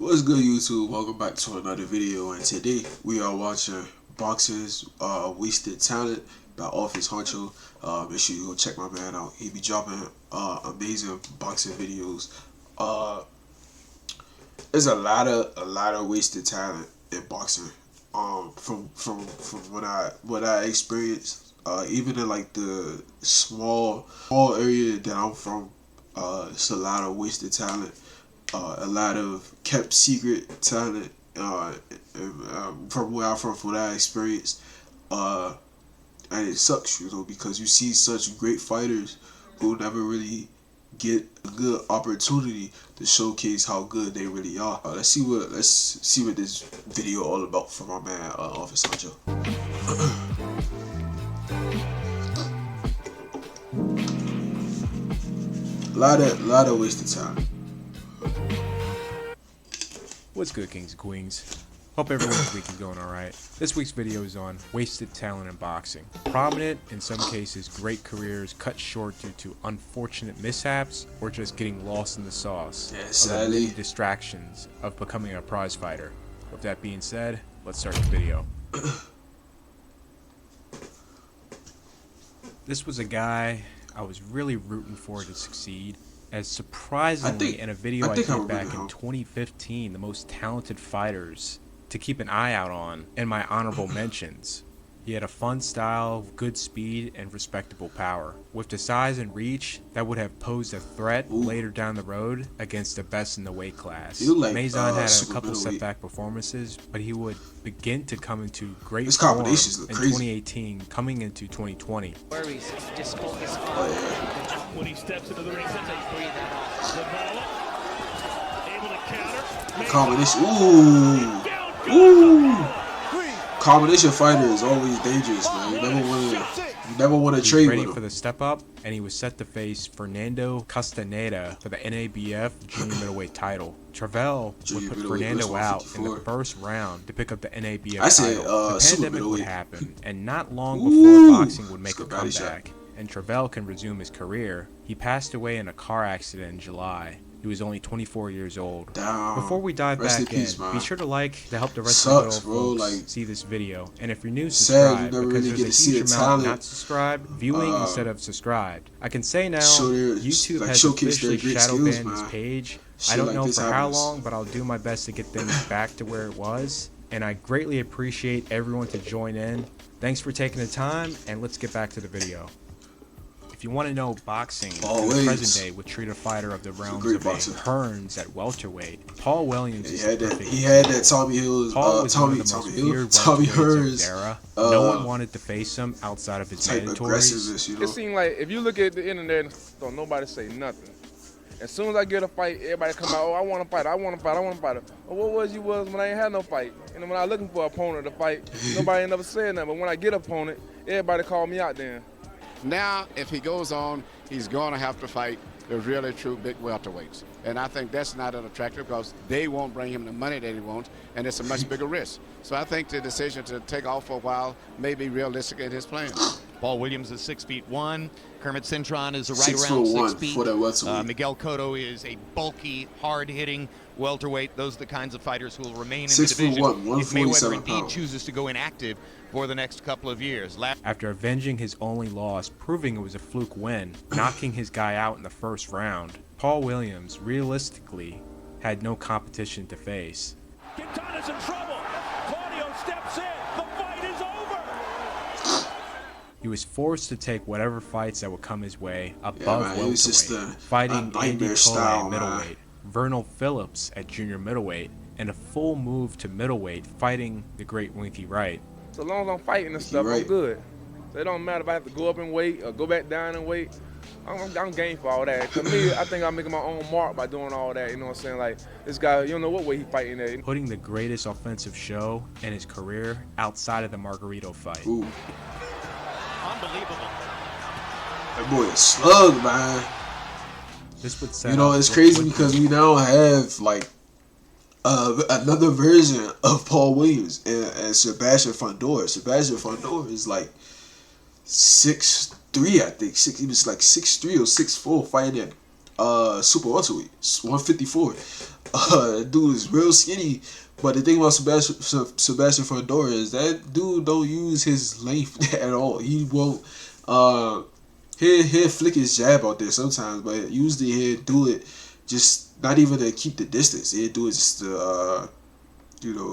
What's good, YouTube? Welcome back to another video, and today we are watching Boxing's Wasted Talent by Office Huncho. Make sure you go check my man out. He be dropping amazing boxing videos. There's a lot of wasted talent in boxing. From what I experienced, even in like the small area that I'm from, it's a lot of wasted talent. A lot of kept secret talent, from where I'm from what I experienced, and it sucks, because you see such great fighters who never really get a good opportunity to showcase how good they really are. Let's see what this video all about from my man Office Huncho. lot of wasted time. What's good, kings and queens? Hope everyone's week is going alright. This week's video is on wasted talent in boxing. Prominent, in some cases great careers cut short due to unfortunate mishaps or just getting lost in the sauce of the many distractions of becoming a prize fighter. With that being said, let's start the video. This was a guy I was really rooting for to succeed, as surprisingly in a video I did back in 2015, the most talented fighters to keep an eye out on in my honorable mentions. He had a fun style, good speed, and respectable power. With the size and reach that would have posed a threat later down the road against the best in the weight class. Maison had a couple setback performances, but he would begin to come into great form in 2018, coming into 2020. Worries, just focus when he steps into the ring, able to counter. Combination, ooh. Combination fighter is always dangerous, man. You never want to trade with him. Ready for the step up, and he was set to face Fernando Castaneda for the NABF junior middleweight title. Travell would put Fernando out in the first round to pick up the NABF title. The pandemic would happen, and not long before boxing would make a comeback, and Travell can resume his career. He passed away in a car accident in July. He was only 24 years old. Before we dive back in, be sure to help the rest of the folks see this video. And if you're new, subscribe, because there's a huge amount not subscribed, viewing instead of subscribed. I can say now, YouTube has officially shadow banned his page. I don't know for how long, but I'll do my best to get things back to where it was. And I greatly appreciate everyone to join in. Thanks for taking the time, and let's get back to the video. If you want to know boxing in the present day would treat a fighter of the realms of a Hearns at welterweight, Paul Williams is perfect. He had that Tommy Hills, Tommy Hearns era. No one wanted to face him outside of his mandatories. It seemed like if you look at the internet, don't nobody say nothing. As soon as I get a fight, everybody come out, oh, I want to fight, I want to fight, I want to fight. Well, what was you was when I ain't had no fight? And when I was looking for an opponent to fight, nobody ain't never said nothing. But when I get an opponent, everybody call me out then. Now, if he goes on, he's going to have to fight the really true big welterweights. And I think that's not attractive because they won't bring him the money that he wants, and it's a much bigger risk. So I think the decision to take off for a while may be realistic in his plan. Paul Williams is 6'1". Kermit Cintron is right around 6 feet. Miguel Cotto is a bulky, hard-hitting welterweight. Those are the kinds of fighters who will remain in the division if Mayweather indeed chooses to go inactive for the next couple of years. After avenging his only loss, proving it was a fluke win, knocking his guy out in the first round, Paul Williams realistically had no competition to face. Quintana's in trouble. Claudio steps in. The fight is over. He was forced to take whatever fights that would come his way above welterweight, fighting Andy Cole at middleweight, Vernal Phillips at junior middleweight, and a full move to middleweight, fighting the great Winky Wright. So long as I'm fighting and stuff, I'm good. So it don't matter if I have to go up in weight or go back down in weight. I'm game for all that. To me, I think I'm making my own mark by doing all that. You know what I'm saying? Like, this guy, you don't know what way he's fighting at. Putting the greatest offensive show in his career outside of the Margarito fight. Ooh. Unbelievable. That boy is slug, man. This would set it's crazy because we now have, like, another version of Paul Williams and Sebastian Fundora. Sebastian Fundora is like 6'3", I think. He was like 6'3" or 6'4", fighting super welterweight, 154. Dude is real skinny. But the thing about Sebastian Fundora is that dude don't use his length at all. He won't. He'll flick his jab out there sometimes, but usually he'll do it just not even to keep the distance. He'll do it just to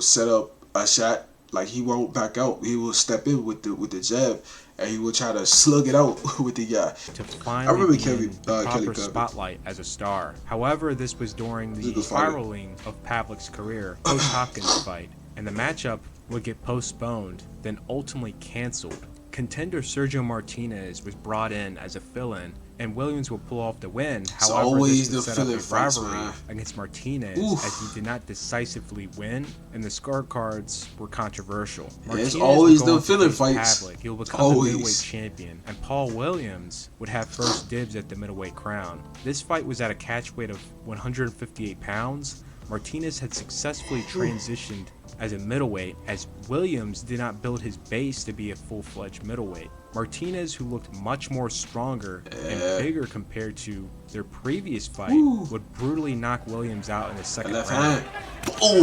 set up a shot. Like, he won't back out. He will step in with the jab, and he will try to slug it out with the guy. To finally be in the proper spotlight as a star. However, this was during the spiraling of Pavlik's career post-Hopkins fight, and the matchup would get postponed, then ultimately canceled. Contender Sergio Martinez was brought in as a fill-in, and Williams will pull off the win. However, this would set up a rivalry against Martinez as he did not decisively win, and the scorecards were controversial. Martinez it's always the fill-in fights. Pavlik. He will become the middleweight champion, and Paul Williams would have first dibs at the middleweight crown. This fight was at a catch weight of 158 pounds. Martinez had successfully transitioned as a middleweight, as Williams did not build his base to be a full-fledged middleweight. Martinez, who looked much more stronger and bigger compared to their previous fight, would brutally knock Williams out in the second round. Good left hand,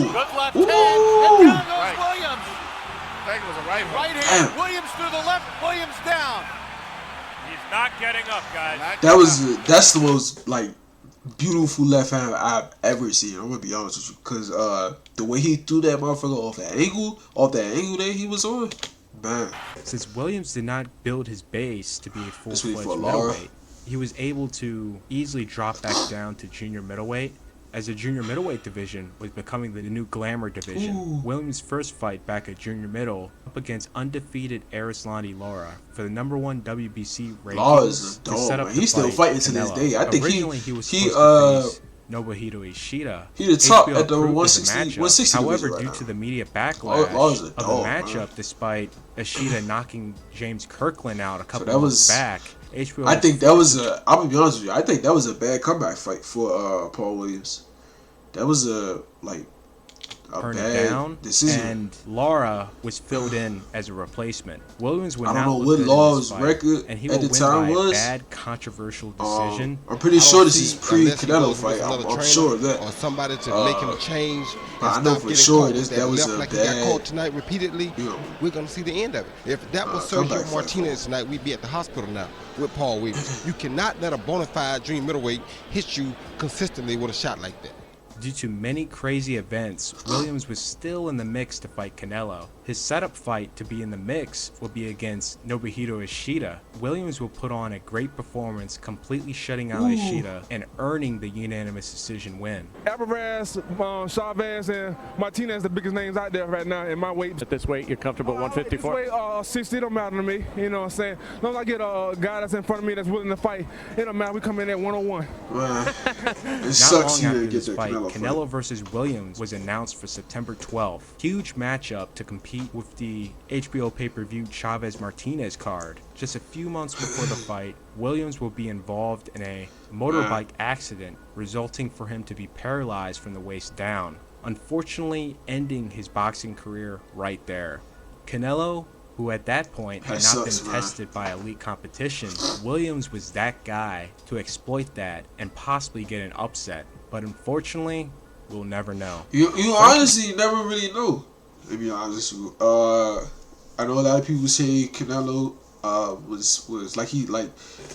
and down goes Williams. I think it was a right hook. Right hand, Williams through the left, Williams down. He's not getting up, guys. That's the most, like, beautiful left hand I've ever seen. I'm gonna be honest with you, cause the way he threw that motherfucker off that angle that he was on, man. Since Williams did not build his base to be a full-fledged middleweight, he was able to easily drop back down to junior middleweight, as the junior middleweight division was becoming the new glamour division. Williams' first fight back at junior middle up against undefeated Arislandi Lara for the #1 WBC rankings. Lara's a dog, he's still fighting to this day. I think he was supposed to face Nobuhiro Ishida. He the top at the 160. However, right due now. to the media backlash of the matchup, man. despite Ishida knocking James Kirkland out a couple months back, HBO. I think that was a. I'm gonna be honest with you. I think that was a bad comeback fight for Paul Williams. That was a bad decision. And Lara was filled in as a replacement. Williams would I not don't know look what good Lara's in this fight, record and he at will the win time by was. A bad controversial decision. I'm pretty sure this is pre-Canelo fight. I'm sure of that. Or somebody to make him change. I know for sure that was a like bad. He got caught tonight repeatedly. We're gonna see the end of it. If that was Sergio Martinez tonight, we'd be at the hospital now with Paul Williams. You cannot let a bona fide junior middleweight hit you consistently with a shot like that. Due to many crazy events, Williams was still in the mix to fight Canelo. His setup fight to be in the mix will be against Nobuhiro Ishida. Williams will put on a great performance, completely shutting out Ishida and earning the unanimous decision win. Alvarez, Chavez, and Martinez, the biggest names out there right now in my weight. At this weight, you're comfortable at 154? This weight, 60 don't matter to me. You know what I'm saying? As long as I get a guy that's in front of me that's willing to fight, it don't matter. We come in at 101. It sucks Not long you after to get this the fight, Canelo versus Williams was announced for September 12th. Huge matchup to compete with the HBO pay-per-view Chavez-Martinez card. Just a few months before the fight, Williams will be involved in a motorbike accident, resulting for him to be paralyzed from the waist down, unfortunately ending his boxing career right there. Canelo, who at that point had not been tested by elite competition, Williams was that guy to exploit that and possibly get an upset. But unfortunately, we'll never know. You honestly never really know. To be honest with you, I know a lot of people say Canelo was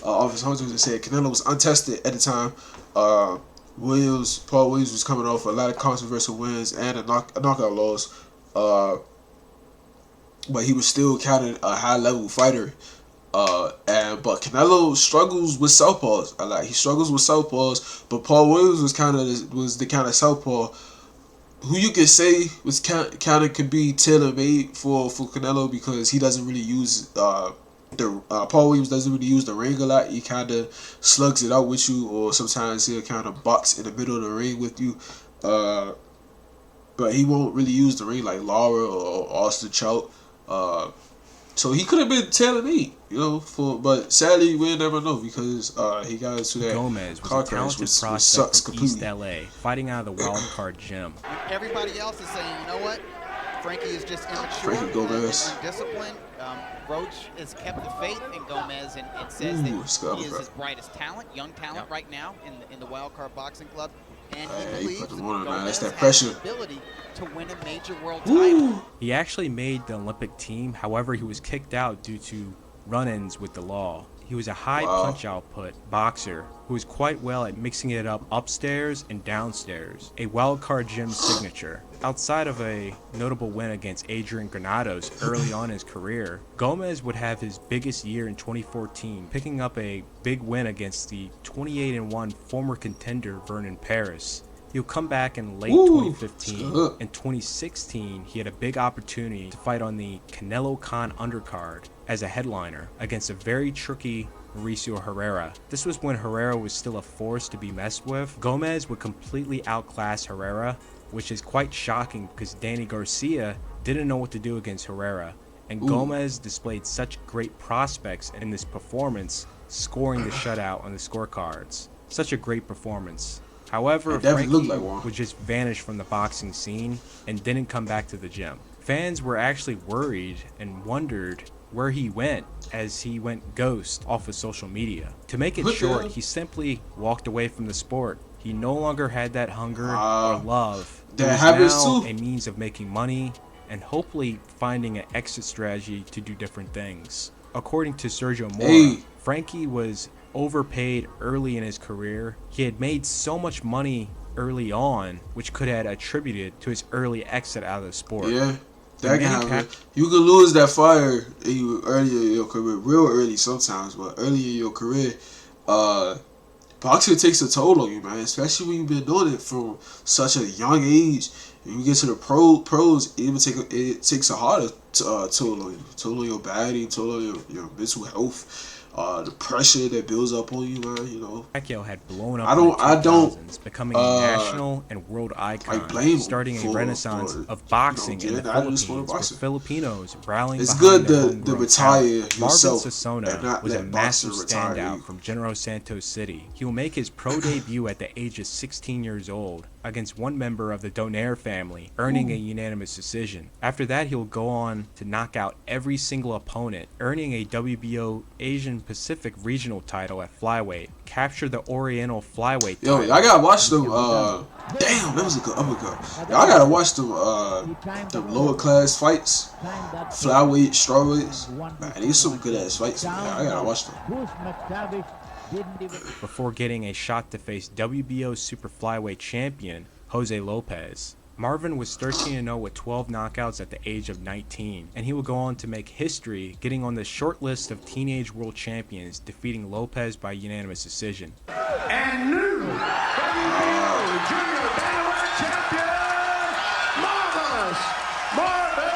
Officer Hunter said Canelo was untested at the time. Paul Williams was coming off a lot of controversial wins and a knockout loss. But he was still counted a high level fighter. But Canelo struggles with southpaws a lot. He struggles with southpaws, but Paul Williams was the kind of southpaw who you could say was kind of could be tailor made for Canelo, because he doesn't really use Paul Williams doesn't really use the ring a lot. He kind of slugs it out with you, or sometimes he'll kind of box in the middle of the ring with you. But he won't really use the ring like Lara or Austin Trout. So he could have been tailor-made, but sadly we'll never know, because he got into that Gomez was car a talented crash, which prospect sucks from completely. East LA, fighting out of the wild card gym. Everybody else is saying, you know what? Frankie is just immature and undisciplined. Roach has kept the faith in Gomez and says that he is his brightest talent, young talent right now in the Wild Card Boxing Club. And he believes that Gomez has the ability to win a major world title. He actually made the Olympic team, however he was kicked out due to run-ins with the law. He was a high punch output boxer who was quite well at mixing it up upstairs and downstairs, a wildcard gym signature. Outside of a notable win against Adrian Granados early on in his career, Gomez would have his biggest year in 2014, picking up a big win against the 28-1 former contender Vernon Paris. He'll come back in late 2015. In 2016, he had a big opportunity to fight on the Canelo Khan undercard as a headliner against a very tricky Mauricio Herrera. This was when Herrera was still a force to be messed with. Gomez would completely outclass Herrera, which is quite shocking because Danny Garcia didn't know what to do against Herrera. And Gomez displayed such great prospects in this performance, scoring the shutout on the scorecards. Such a great performance. However, Frankie would just vanish from the boxing scene and didn't come back to the gym. Fans were actually worried and wondered where he went as he went ghost off of social media. To make it short, he simply walked away from the sport. He no longer had that hunger or love. That happens now too. A means of making money and hopefully finding an exit strategy to do different things. According to Sergio Mora, Frankie was overpaid early in his career. He had made so much money early on, which could have attributed to his early exit out of the sport. Yeah, that can happen. You can lose that fire early in your career, real early sometimes, but early in your career, boxing takes a toll on you, man. Especially when you've been doing it from such a young age. When you get to the pros, it takes a harder toll on you. Toll on your body, toll on your mental health. The pressure that builds up on you, man, you know. Pacquiao had blown up in the 2000s, becoming a national and world icon, starting a renaissance of boxing in the Philippines, with Filipinos rallying behind their homegrown talent. Marvin Sasona was a massive standout from General Santos City. He will make his pro debut at the age of 16 years old against one member of the Donaire family, earning a unanimous decision. After that, he'll go on to knock out every single opponent, earning a WBO Asian Pacific regional title at flyweight, capture the Oriental flyweight title. Yo, I gotta watch them. Damn, that was a good uppercut. Yo, I gotta watch them. Them lower class fights, flyweight, strawweights. Man, these some good ass fights. Man. I gotta watch them. Before getting a shot to face WBO super flyweight champion Jose Lopez. Marvin was 13-0 with 12 knockouts at the age of 19, and he would go on to make history, getting on the short list of teenage world champions, defeating Lopez by unanimous decision. And new WBO Junior Bantamweight Champion, Marvelous Marvin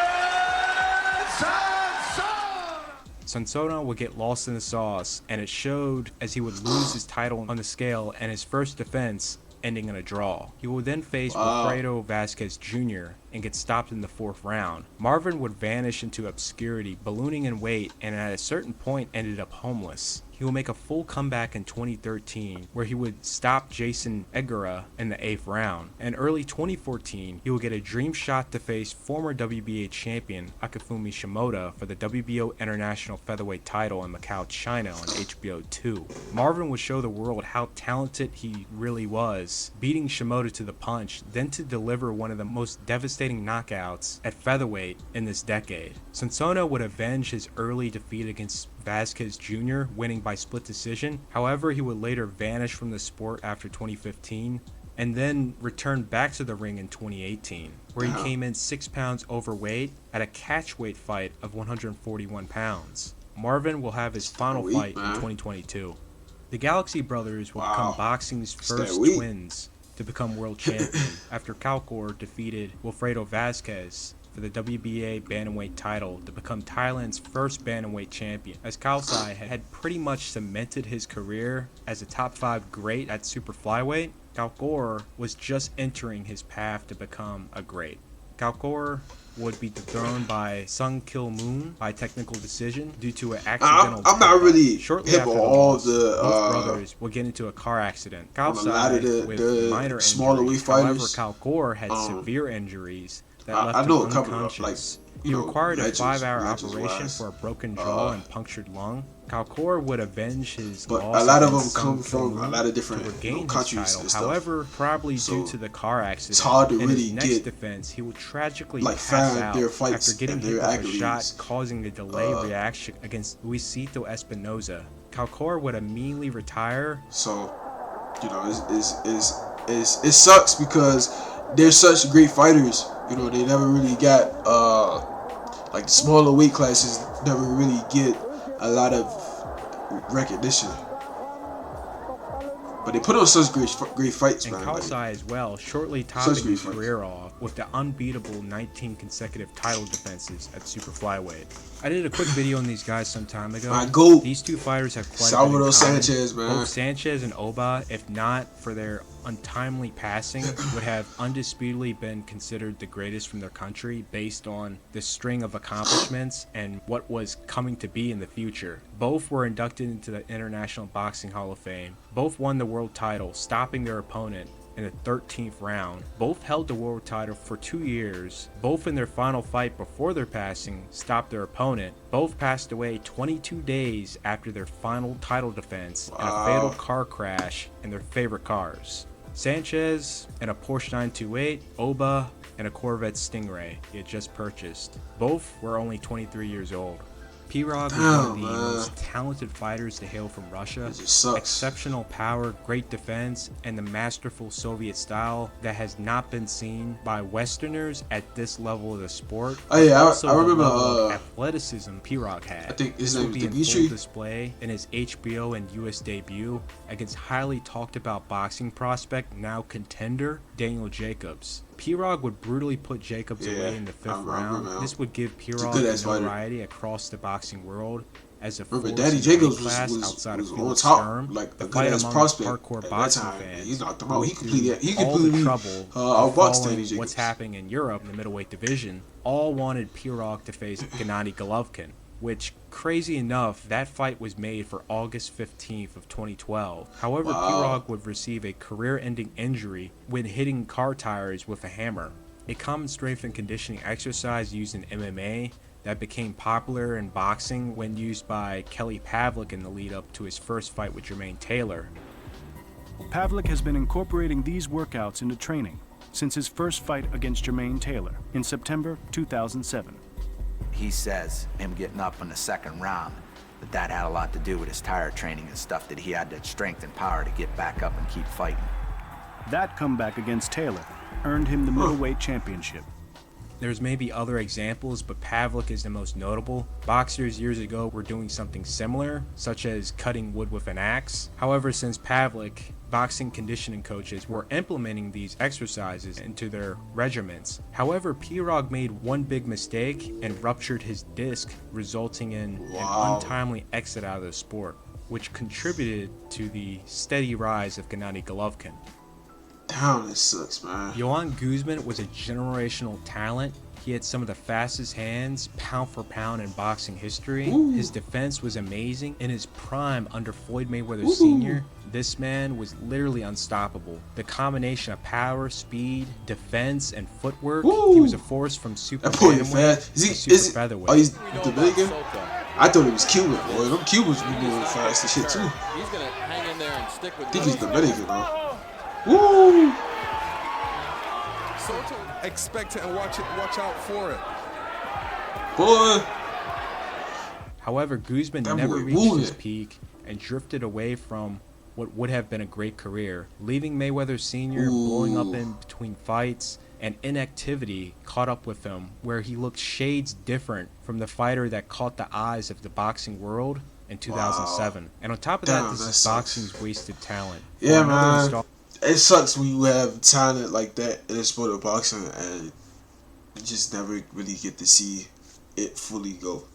Sansona would get lost in the sauce, and it showed as he would lose his title on the scale and his first defense ending in a draw. He would then face Wilfredo Vasquez Jr. and get stopped in the 4th round. Marvin would vanish into obscurity, ballooning in weight, and at a certain point ended up homeless. He will make a full comeback in 2013, where he would stop Jason Egura in the 8th round. In early 2014, he will get a dream shot to face former WBA champion Akifumi Shimoda for the WBO International Featherweight title in Macau, China on HBO 2. Marvin would show the world how talented he really was, beating Shimoda to the punch, then to deliver one of the most devastating knockouts at featherweight in this decade. Sansona would avenge his early defeat against Vasquez Jr., winning by split decision. However, he would later vanish from the sport after 2015 and then return back to the ring in 2018, where he came in 6 pounds overweight at a catchweight fight of 141 pounds. Marvin will have his final fight in 2022. The Galaxy brothers will become boxing's first twins to become world champion after Kalkor defeated Wilfredo Vasquez for the WBA bantamweight title to become Thailand's first bantamweight champion, as Kaosai had pretty much cemented his career as a top 5 great at super flyweight. Kalkor was just entering his path to become a great. Kalkor would be dethroned by Sung Kil Moon by technical decision due to an accidental. I'm not really shortly after both brothers will get into a car accident. Kaosai with minor injuries. However, Kalkor had severe injuries that left him unconscious. He required a 5-hour operation for a broken jaw and punctured lung. Kalkor would avenge his but loss. A lot of them come from a lot of different countries and stuff. However, probably due to the car accident, it's hard to really his next get defense, he will tragically like pass out their fights after getting and hit their with a shot, causing a delayed reaction against Luisito Espinoza. Kalkor would immediately retire. So, you know, it sucks because they're such great fighters. You know, they never really got like the smaller weight classes never really get a lot of recognition. But they put on such great fights, and man. Kaosai as well, shortly topping his career off with the unbeatable 19 consecutive title defenses at super flyweight. I did a quick video on these guys some time ago. These two fighters have quite a bit in common. Sanchez, man. Both Sanchez and Oba, if not for their untimely passing, would have undisputedly been considered the greatest from their country based on the string of accomplishments and what was coming to be in the future. Both were inducted into the International Boxing Hall of Fame. Both won the world title, stopping their opponent in the 13th round. Both held the world title for 2 years. Both in their final fight before their passing stopped their opponent. Both passed away 22 days after their final title defense in a fatal car crash in their favorite cars. Sanchez in a Porsche 928, Oba in a Corvette Stingray he had just purchased. Both were only 23 years old. Pirog was one of the most talented fighters to hail from Russia. Exceptional power, great defense, and the masterful Soviet style that has not been seen by Westerners at this level of the sport. Oh yeah, I remember athleticism Pirog had. I think his name was in full display in his HBO and US debut against highly talked about boxing prospect, now contender, Daniel Jacobs. Pirog would brutally put Jacobs away in the 5th round. This would give Pirog notoriety across the boxing world as a force Danny Jacobs was outside of on top, like a good ass prospect hardcore at boxing that time. fans. He's knocked him out. He completely outboxed Danny Jacobs. What's happening in Europe in the middleweight division? All wanted Pirog to face Gennady Golovkin, which, crazy enough, that fight was made for August 15th of 2012. However, Pirog would receive a career-ending injury when hitting car tires with a hammer, a common strength and conditioning exercise used in MMA that became popular in boxing when used by Kelly Pavlik in the lead-up to his first fight with Jermaine Taylor. Pavlik has been incorporating these workouts into training since his first fight against Jermaine Taylor in September 2007. He says him getting up in the 2nd round, that had a lot to do with his tire training and stuff, that he had that strength and power to get back up and keep fighting. That comeback against Taylor earned him the middleweight championship. There's maybe other examples, but Pavlik is the most notable. Boxers years ago were doing something similar, such as cutting wood with an axe. However, since Pavlik, boxing conditioning coaches were implementing these exercises into their regimens. However, Pirog made one big mistake and ruptured his disc, resulting in an untimely exit out of the sport, which contributed to the steady rise of Gennady Golovkin. Damn, this sucks, man. Joanne Guzman was a generational talent. He had some of the fastest hands, pound for pound, in boxing history. His defense was amazing. In his prime under Floyd Mayweather Sr., this man was literally unstoppable. The combination of power, speed, defense, and footwork, he was a force from super bantamweight to super featherweight. Oh, he's Dominican? I thought he was Cuban, boy. Them Cubans be moving fast and shit, too. He's going to hang in there and stick with I think he's Dominican, though. Woo! So to expect it and watch out for it. Boy. However, Guzman never reached his peak and drifted away from what would have been a great career, leaving Mayweather Sr. blowing up in between fights, and inactivity caught up with him, where he looked shades different from the fighter that caught the eyes of the boxing world in 2007. And on top of that, this is boxing's wasted talent. Yeah, man. It sucks when you have talent like that in the sport of boxing and you just never really get to see it fully go.